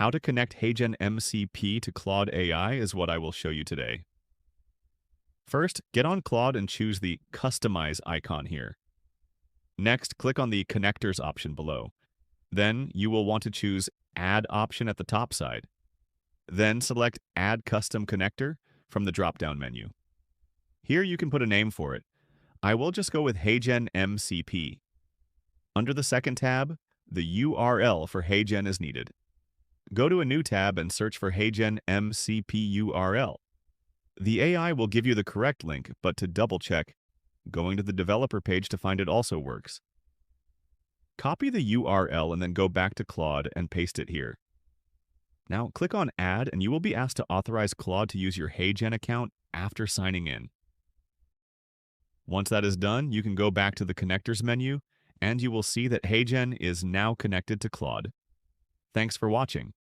How to connect HeyGen MCP to Claude AI is what I will show you today. First, get on Claude and choose the Customize icon here. Next, click on the Connectors option below. Then, you will want to choose Add option at the top side. Then, select Add Custom Connector from the drop-down menu. Here, you can put a name for it. I will just go with HeyGen MCP. Under the second tab, the URL for HeyGen is needed. Go to a new tab and search for HeyGen MCP URL. The AI will give you the correct link, but to double-check, going to the developer page to find it also works. Copy the URL and then go back to Claude and paste it here. Now click on Add and you will be asked to authorize Claude to use your HeyGen account after signing in. Once that is done, you can go back to the Connectors menu and you will see that HeyGen is now connected to Claude. Thanks for watching.